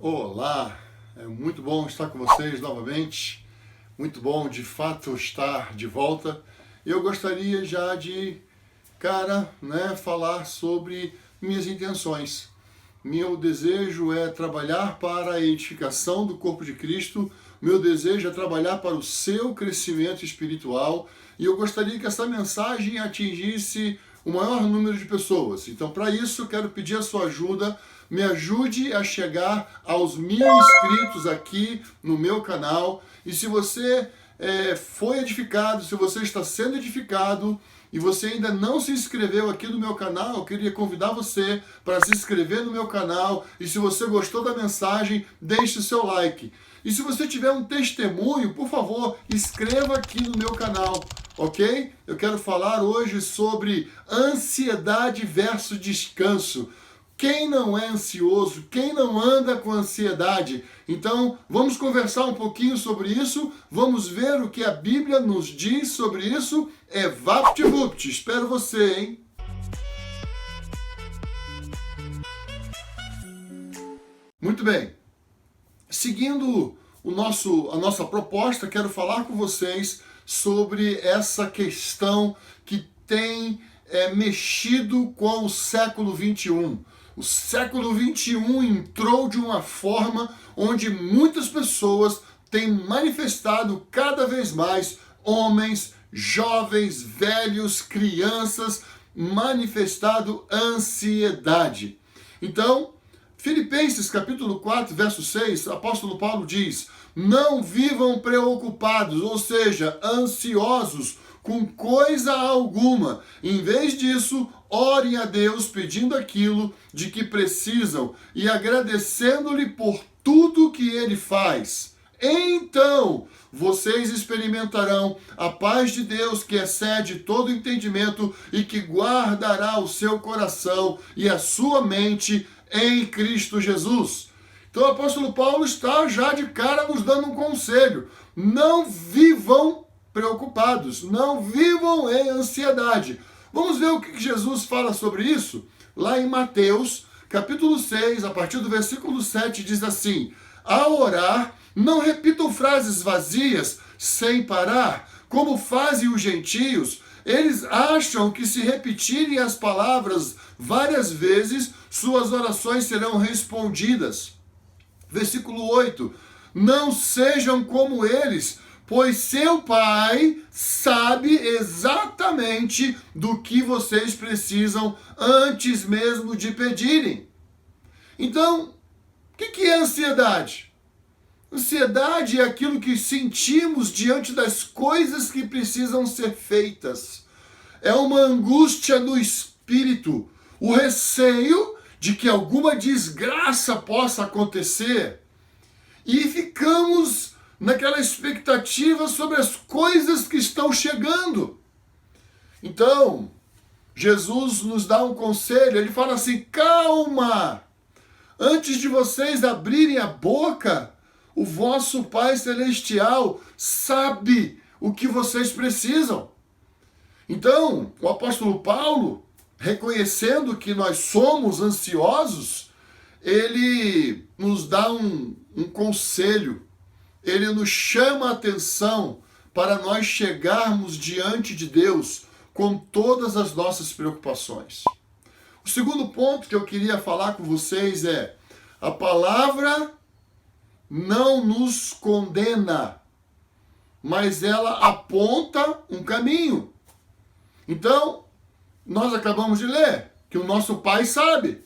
Olá, é muito bom estar com vocês novamente, muito bom de fato estar de volta. Eu gostaria já de falar sobre minhas intenções. Meu desejo é trabalhar para a edificação do corpo de Cristo, meu desejo é trabalhar para o seu crescimento espiritual e eu gostaria que essa mensagem atingisse o maior número de pessoas. Então, para isso, eu quero pedir a sua ajuda. Me ajude a chegar aos 1000 inscritos aqui no meu canal. E se você foi edificado, se você está sendo edificado e você ainda não se inscreveu aqui no meu canal, eu queria convidar você para se inscrever no meu canal. E se você gostou da mensagem, deixe o seu like. E se você tiver um testemunho, por favor, escreva aqui no meu canal, ok? Eu quero falar hoje sobre ansiedade versus descanso. Quem não é ansioso? Quem não anda com ansiedade? Então, vamos conversar um pouquinho sobre isso, vamos ver o que a Bíblia nos diz sobre isso. É VaptVupt, espero você, hein? Muito bem. Seguindo a nossa proposta, quero falar com vocês sobre essa questão que tem mexido com o século XXI. O século XXI entrou de uma forma onde muitas pessoas têm manifestado cada vez mais, homens, jovens, velhos, crianças, manifestado ansiedade. Então, Filipenses capítulo 4, verso 6, o apóstolo Paulo diz: não vivam preocupados, ou seja, ansiosos com coisa alguma. Em vez disso, orem a Deus pedindo aquilo de que precisam e agradecendo-lhe por tudo que ele faz. Então, vocês experimentarão a paz de Deus que excede todo entendimento e que guardará o seu coração e a sua mente em Cristo Jesus. Então o apóstolo Paulo está já de cara nos dando um conselho. Não vivam preocupados, não vivam em ansiedade. Vamos ver o que Jesus fala sobre isso? Lá em Mateus, capítulo 6, a partir do versículo 7, diz assim: ao orar, não repitam frases vazias, sem parar, como fazem os gentios. Eles acham que se repetirem as palavras várias vezes, suas orações serão respondidas. Versículo 8. Não sejam como eles, pois seu Pai sabe exatamente do que vocês precisam antes mesmo de pedirem. Então, o que é ansiedade? Ansiedade é aquilo que sentimos diante das coisas que precisam ser feitas. É uma angústia no espírito, o receio de que alguma desgraça possa acontecer. E ficamos naquela expectativa sobre as coisas que estão chegando. Então, Jesus nos dá um conselho, ele fala assim: calma! Antes de vocês abrirem a boca, o vosso Pai Celestial sabe o que vocês precisam. Então, o apóstolo Paulo, reconhecendo que nós somos ansiosos, ele nos dá um conselho, ele nos chama a atenção para nós chegarmos diante de Deus com todas as nossas preocupações. O segundo ponto que eu queria falar com vocês é: a palavra não nos condena, mas ela aponta um caminho. Então, nós acabamos de ler que o nosso Pai sabe.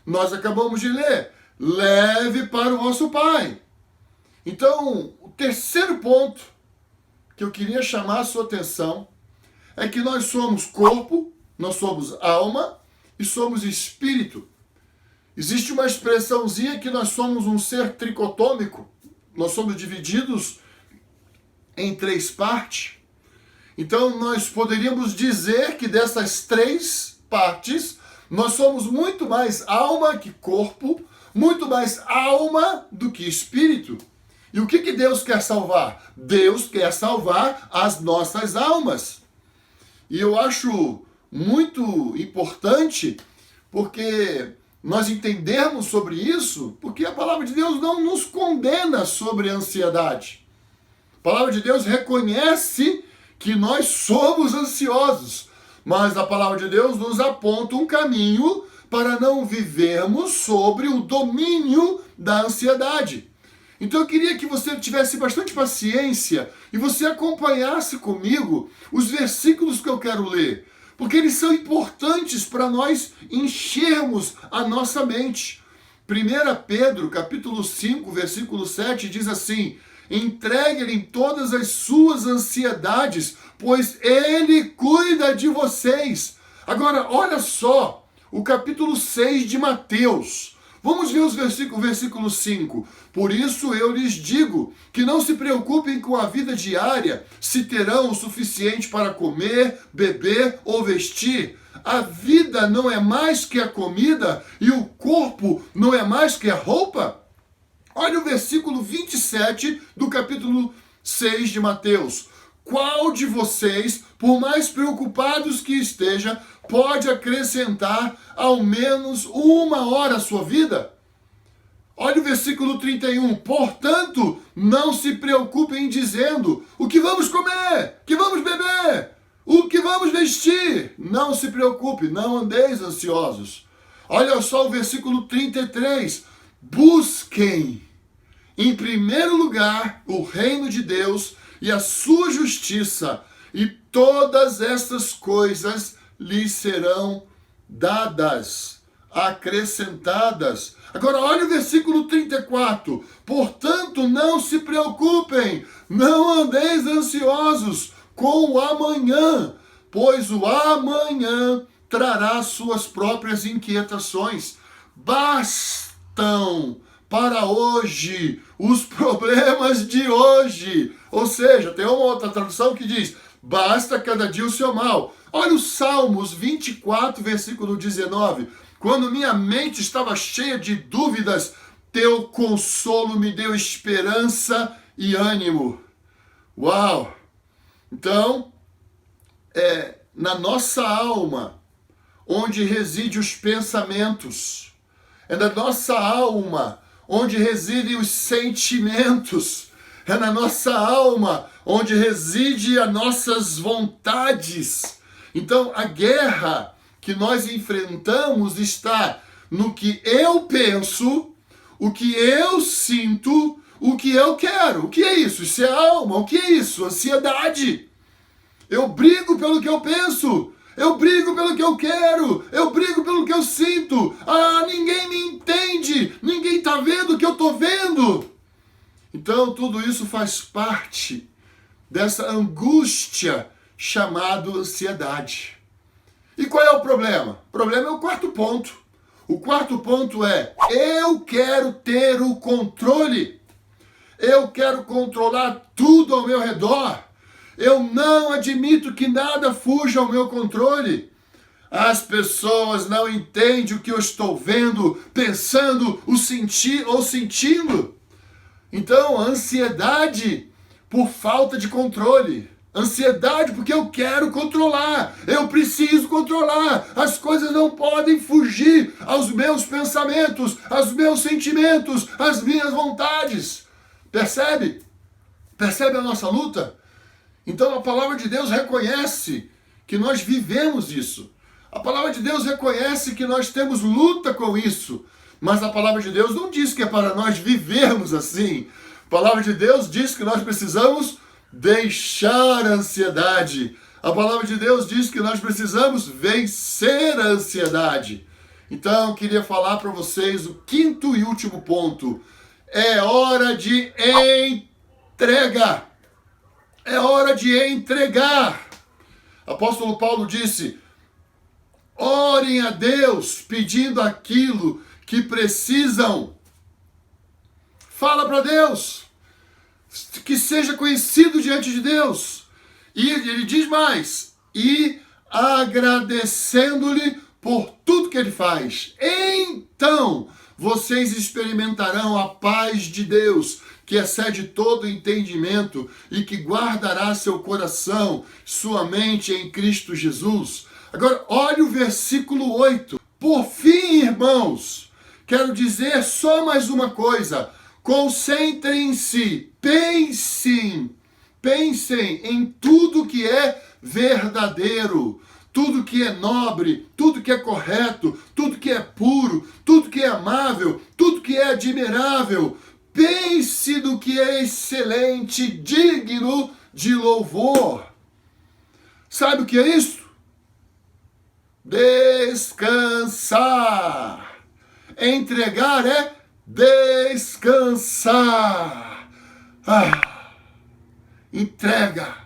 Nós acabamos de ler: leve para o vosso Pai. Então, o terceiro ponto que eu queria chamar a sua atenção é que nós somos corpo, nós somos alma e somos espírito. Existe uma expressãozinha que nós somos um ser tricotômico. Nós somos divididos em 3 partes. Então, nós poderíamos dizer que dessas 3 partes, nós somos muito mais alma que corpo, muito mais alma do que espírito. E o que Deus quer salvar? Deus quer salvar as nossas almas. E eu acho muito importante, porque nós entendermos sobre isso, porque a palavra de Deus não nos condena sobre a ansiedade. A palavra de Deus reconhece que nós somos ansiosos, mas a palavra de Deus nos aponta um caminho para não vivermos sobre o domínio da ansiedade. Então eu queria que você tivesse bastante paciência e você acompanhasse comigo os versículos que eu quero ler, porque eles são importantes para nós enchermos a nossa mente. 1 Pedro, capítulo 5, versículo 7, diz assim: entregue-lhe todas as suas ansiedades, pois ele cuida de vocês. Agora, olha só, o capítulo 6 de Mateus. Vamos ver o versículo 5. Por isso eu lhes digo que não se preocupem com a vida diária, se terão o suficiente para comer, beber ou vestir. A vida não é mais que a comida e o corpo não é mais que a roupa? Olha o versículo 27 do capítulo 6 de Mateus. Qual de vocês, por mais preocupados que esteja, pode acrescentar ao menos uma hora à sua vida? Olha o versículo 31. Portanto, não se preocupem dizendo: o que vamos comer? O que vamos beber? O que vamos vestir? Não se preocupe, não andeis ansiosos. Olha só o versículo 33. Busquem, em primeiro lugar, o reino de Deus e a sua justiça, e todas estas coisas lhes serão dadas, acrescentadas. Agora olha o versículo 34. Portanto, não se preocupem, não andeis ansiosos com o amanhã, pois o amanhã trará suas próprias inquietações. Bastam para hoje os problemas de hoje. Ou seja, tem uma outra tradução que diz: basta cada dia o seu mal. Olha o Salmos 24, versículo 19. Quando minha mente estava cheia de dúvidas, teu consolo me deu esperança e ânimo. Uau! Então, na nossa alma, onde reside os pensamentos, é na nossa alma onde residem os sentimentos, é na nossa alma onde reside as nossas vontades. Então, a guerra que nós enfrentamos está no que eu penso, o que eu sinto, o que eu quero. O que é isso? Isso é alma. O que é isso? Ansiedade. Eu brigo pelo que eu penso. Eu brigo pelo que eu quero. Eu brigo pelo que eu sinto. Ah, ninguém me entende. Ninguém está vendo o que eu estou vendo. Então, tudo isso faz parte dessa angústia chamada ansiedade. E qual é o problema? O problema é o quarto ponto. O quarto ponto é: eu quero ter o controle. Eu quero controlar tudo ao meu redor. Eu não admito que nada fuja ao meu controle. As pessoas não entendem o que eu estou vendo, pensando, ou sentindo. Então, ansiedade por falta de controle. Ansiedade porque eu quero controlar. Eu preciso controlar. As coisas não podem fugir aos meus pensamentos, aos meus sentimentos, às minhas vontades. Percebe? Percebe a nossa luta? Então a palavra de Deus reconhece que nós vivemos isso. A palavra de Deus reconhece que nós temos luta com isso. Mas a palavra de Deus não diz que é para nós vivermos assim. A palavra de Deus diz que nós precisamos deixar a ansiedade. A palavra de Deus diz que nós precisamos vencer a ansiedade. Então, eu queria falar para vocês o quinto e último ponto. É hora de entrega. É hora de entregar. Apóstolo Paulo disse: orem a Deus pedindo aquilo que precisam. Fala para Deus. Que seja conhecido diante de Deus. E ele diz mais: e agradecendo-lhe por tudo que ele faz. Então vocês experimentarão a paz de Deus, que excede todo entendimento e que guardará seu coração, sua mente em Cristo Jesus. Agora, olha o versículo 8. Por fim, irmãos, quero dizer só mais uma coisa. Concentrem-se, pensem em tudo que é verdadeiro, tudo que é nobre, tudo que é correto, tudo que é puro, tudo que é amável, tudo que é admirável. Pense no que é excelente, digno de louvor. Sabe o que é isso? Descansar. Entregar é descansar. Entrega,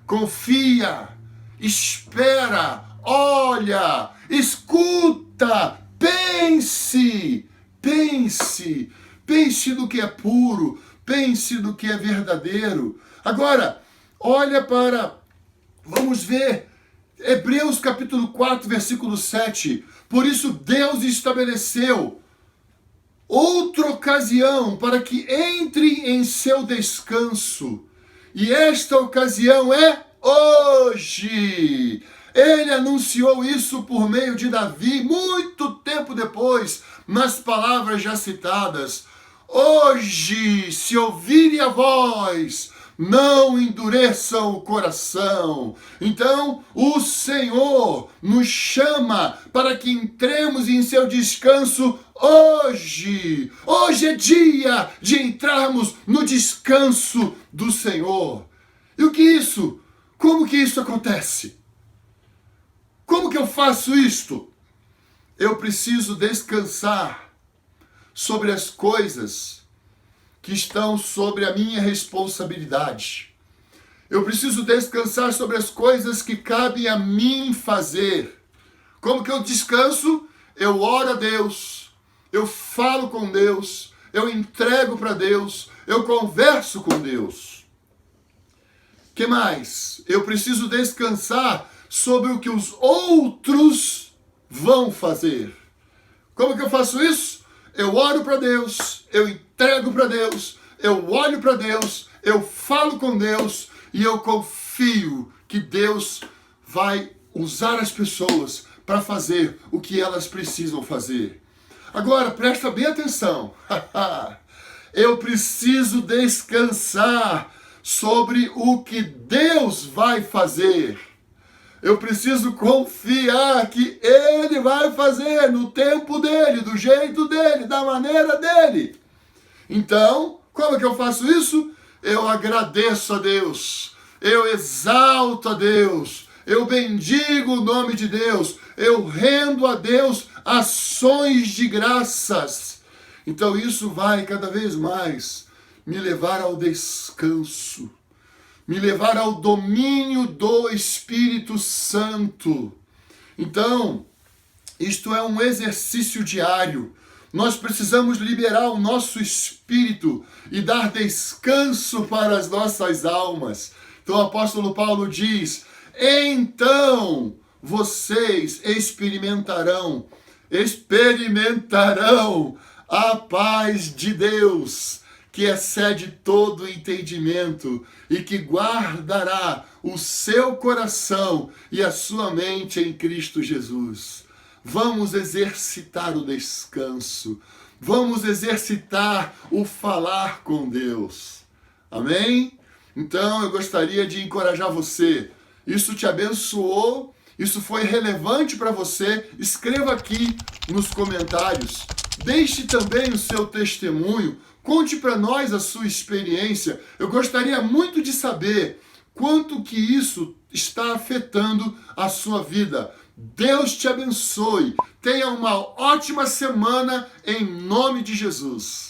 confia, espera, olha, escuta, pense no que é puro, pense no que é verdadeiro. Agora, vamos ver, Hebreus capítulo 4, versículo 7. Por isso Deus estabeleceu outra ocasião para que entre em seu descanso. E esta ocasião é hoje. Ele anunciou isso por meio de Davi muito tempo depois, nas palavras já citadas. Hoje, se ouvirem a voz, não endureçam o coração. Então, o Senhor nos chama para que entremos em seu descanso hoje. Hoje é dia de entrarmos no descanso do Senhor. E o que é isso? Como que isso acontece? Como que eu faço isto? Eu preciso descansar sobre as coisas que estão sobre a minha responsabilidade. Eu preciso descansar sobre as coisas que cabem a mim fazer. Como que eu descanso? Eu oro a Deus, eu falo com Deus, eu entrego para Deus, eu converso com Deus. Que mais? Eu preciso descansar sobre o que os outros vão fazer. Como que eu faço isso? Eu oro para Deus, eu entrego para Deus, eu olho para Deus, eu falo com Deus e eu confio que Deus vai usar as pessoas para fazer o que elas precisam fazer. Agora, presta bem atenção. Eu preciso descansar sobre o que Deus vai fazer. Eu preciso confiar que Ele vai fazer no tempo dEle, do jeito dEle, da maneira dEle. Então, como é que eu faço isso? Eu agradeço a Deus, eu exalto a Deus, eu bendigo o nome de Deus, eu rendo a Deus ações de graças. Então isso vai cada vez mais me levar ao descanso, me levar ao domínio do Espírito Santo. Então, isto é um exercício diário. Nós precisamos liberar o nosso espírito e dar descanso para as nossas almas. Então o apóstolo Paulo diz: então vocês experimentarão a paz de Deus, que excede todo entendimento e que guardará o seu coração e a sua mente em Cristo Jesus. Vamos exercitar o descanso. Vamos exercitar o falar com Deus. Amém? Então eu gostaria de encorajar você. Isso te abençoou? Isso foi relevante para você? Escreva aqui nos comentários. Deixe também o seu testemunho. Conte para nós a sua experiência. Eu gostaria muito de saber quanto que isso está afetando a sua vida. Deus te abençoe. Tenha uma ótima semana em nome de Jesus.